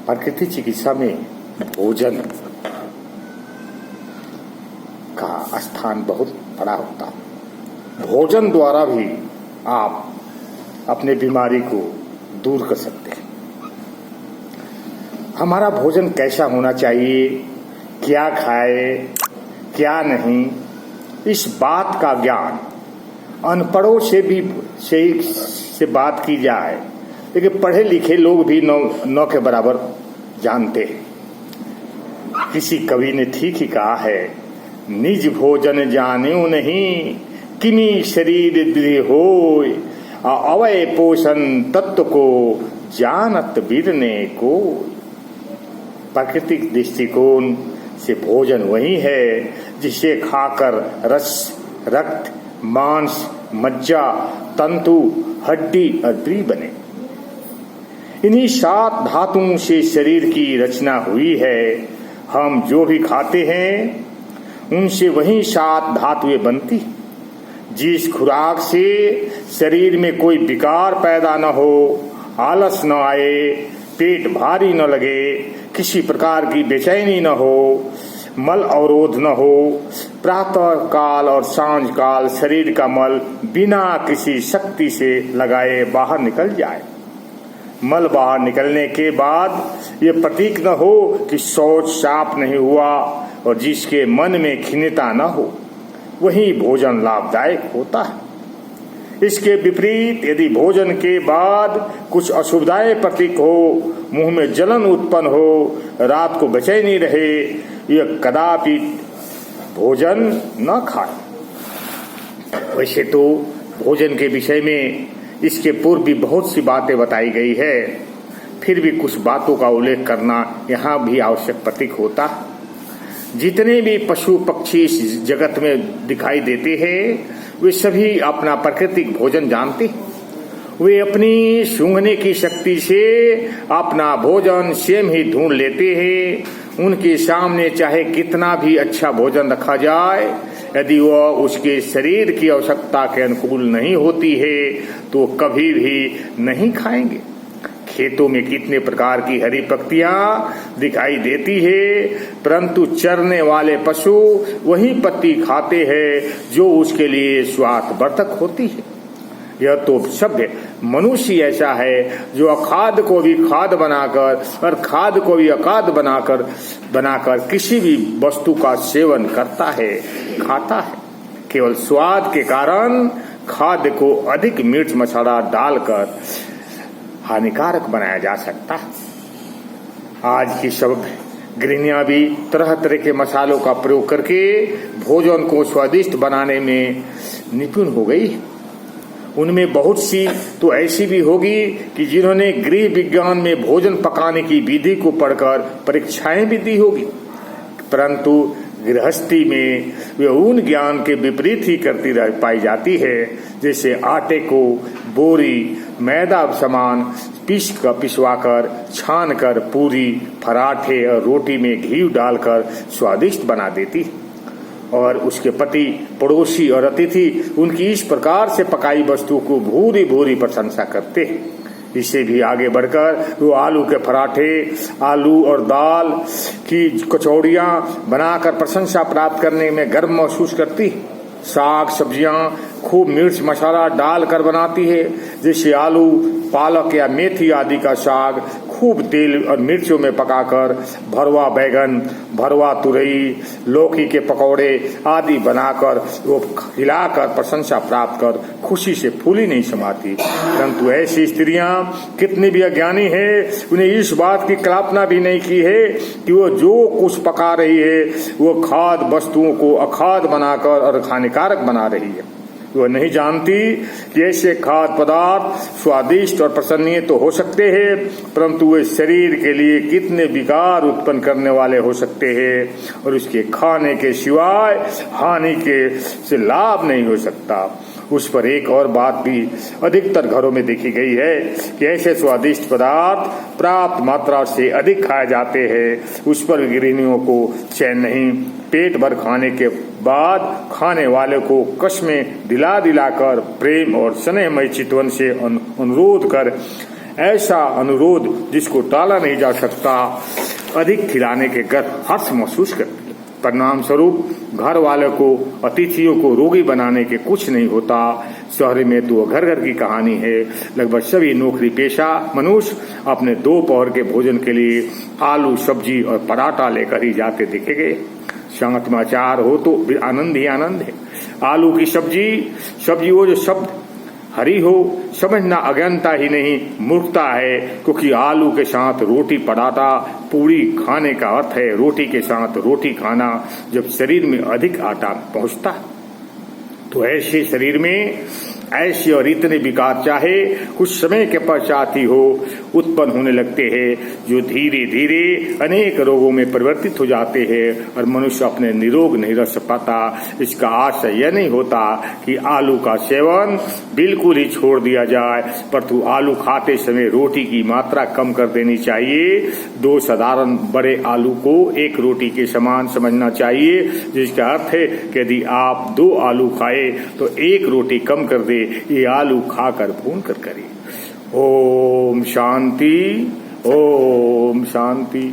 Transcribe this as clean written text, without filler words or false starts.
प्रकृति चिकित्सा में भोजन का स्थान बहुत बड़ा होता है। भोजन द्वारा भी आप अपने बीमारी को दूर कर सकते हैं। हमारा भोजन कैसा होना चाहिए, क्या खाए क्या नहीं, इस बात का ज्ञान अनपढ़ों से भी से बात की जाए, लेकिन पढ़े लिखे लोग भी नौ के बराबर जानते हैं। किसी कवि ने ठीक ही कहा है, निज भोजन जान्यो नहीं, किमी शरीर दृढ़ होय, अवय पोषण तत्व को जानत बिरने को। प्राकृतिक दृष्टिकोण से भोजन वही है जिसे खाकर रस, रक्त, मांस, मज्जा, तंतु, हड्डी और द्री बने। इन्हीं 7 धातुओं से शरीर की रचना हुई है। हम जो भी खाते हैं उनसे वही 7 धातुएं बनती। जिस खुराक से शरीर में कोई विकार पैदा न हो, आलस न आए, पेट भारी न लगे, किसी प्रकार की बेचैनी न हो, मल अवरोध न हो, प्रातः काल और सांझ काल शरीर का मल बिना किसी शक्ति से लगाए बाहर निकल जाए। मल बाहर निकलने के बाद ये प्रतीक न हो कि शौच साफ नहीं हुआ, और जिसके मन में खिन्नता न हो, वही भोजन लाभदायक होता है। इसके विपरीत यदि भोजन के बाद कुछ असुविधाएं प्रतीक हो, मुंह में जलन उत्पन्न हो, रात को बेचैनी रहे, यह कदापि भोजन न खाए। वैसे तो भोजन के विषय में इसके पूर्व भी बहुत सी बातें बताई गई है, फिर भी कुछ बातों का उल्लेख करना यहाँ भी आवश्यक प्रतीक होता। जितने भी पशु पक्षी इस जगत में दिखाई देते हैं वे सभी अपना प्राकृतिक भोजन जानते। वे अपनी सूंघने की शक्ति से अपना भोजन स्वयं ही ढूंढ लेते हैं। उनके सामने चाहे कितना भी अच्छा भोजन रखा जाए, यदि वह उसके शरीर की आवश्यकता के अनुकूल नहीं होती है तो कभी भी नहीं खाएंगे। खेतों में कितने प्रकार की हरी पत्तियां दिखाई देती है, परंतु चरने वाले पशु वही पत्ती खाते हैं जो उसके लिए स्वास्थ्यवर्धक होती है। यह तो सभ्य मनुष्य ऐसा है जो अखाद्य को भी खाद्य बनाकर और खाद्य को भी अखाद्य बनाकर किसी भी वस्तु का सेवन करता है, खाता है। केवल स्वाद के कारण खाद्य को अधिक मिर्च मसाला डालकर हानिकारक बनाया जा सकता है। आज की सब गृहिणियां भी तरह तरह के मसालों का प्रयोग करके भोजन को स्वादिष्ट बनाने में निपुण हो गई। उनमें बहुत सी तो ऐसी भी होगी कि जिन्होंने गृह विज्ञान में भोजन पकाने की विधि को पढ़कर परीक्षाएं भी दी होगी, परंतु गृहस्थी में वे उन ज्ञान के विपरीत ही करती पाई जाती है। जैसे आटे को बोरी मैदा समान पिसवाकर छानकर पूरी, पराठे और रोटी में घी डालकर स्वादिष्ट बना देती, और उसके पति, पड़ोसी और अतिथि उनकी इस प्रकार से पकाई वस्तु को भूरी भूरी प्रशंसा करते हैं। इससे भी आगे बढ़कर वो आलू के पराठे, आलू और दाल की कचौड़ियाँ बनाकर प्रशंसा प्राप्त करने में गर्व महसूस करती। साग सब्जियां खूब मिर्च मसाला डालकर बनाती है, जैसे आलू, पालक या मेथी आदि का साग खूब तेल और मिर्चों में पकाकर, भरवा बैगन, भरवा तुरई, लौकी के पकौड़े आदि बनाकर वो खिलाकर प्रशंसा प्राप्त कर खुशी से फूली नहीं समाती। परंतु ऐसी स्त्रियां कितनी भी अज्ञानी है, उन्हें इस बात की कल्पना भी नहीं की है कि वो जो कुछ पका रही है वो खाद्य वस्तुओं को अखाद्य बनाकर और हानिकारक बना रही है। वह नहीं जानती कि ऐसे खाद्य पदार्थ स्वादिष्ट और प्रसन्नीय तो हो सकते हैं, परंतु वे शरीर के लिए कितने विकार उत्पन्न करने वाले हो सकते हैं, और उसके खाने के सिवाय हानि के से लाभ नहीं हो सकता। उस पर एक और बात भी अधिकतर घरों में देखी गई है कि ऐसे स्वादिष्ट पदार्थ प्राप्त मात्रा से अधिक खाए जाते हैं, उस पर गृहिणियों को चैन नहीं। पेट भर खाने के बाद खाने वाले को कस्में दिला दिलाकर प्रेम और स्नेहमय चितवन से अनुरोध कर ऐसा अनुरोध जिसको टाला नहीं जा सकता, अधिक खिलाने के घर हर्ष महसूस करती है। परिणाम स्वरूप घर वाले को, अतिथियों को रोगी बनाने के कुछ नहीं होता। शहर में तो घर घर की कहानी है। लगभग सभी नौकरी पेशा मनुष्य अपने दोपहर के भोजन के लिए आलू, सब्जी और पराठा लेकर ही जाते दिखे गए। साथ में अचार हो तो आनंद ही आनंद है। आलू की सब्जी वो जो शब्द हरी हो, समझना अज्ञानता ही नहीं मूर्खता है, क्योंकि आलू के साथ रोटी, पराठा, पूरी खाने का अर्थ है रोटी के साथ रोटी खाना। जब शरीर में अधिक आटा पहुंचता तो ऐसे शरीर में ऐसे और इतने विकार चाहे कुछ समय के पश्चात ही हो उत्पन्न होने लगते हैं, जो धीरे धीरे अनेक रोगों में परिवर्तित हो जाते हैं और मनुष्य अपने निरोग नहीं रह पाता। इसका आशय यह नहीं होता कि आलू का सेवन बिल्कुल ही छोड़ दिया जाए, परंतु आलू खाते समय रोटी की मात्रा कम कर देनी चाहिए। 2 साधारण बड़े आलू को एक रोटी के समान समझना चाहिए, जिसका अर्थ है कि यदि आप 2 आलू खाए तो 1 रोटी कम कर दे, ये आलू खाकर भून कर करें। ओम शांति, ओम शांति।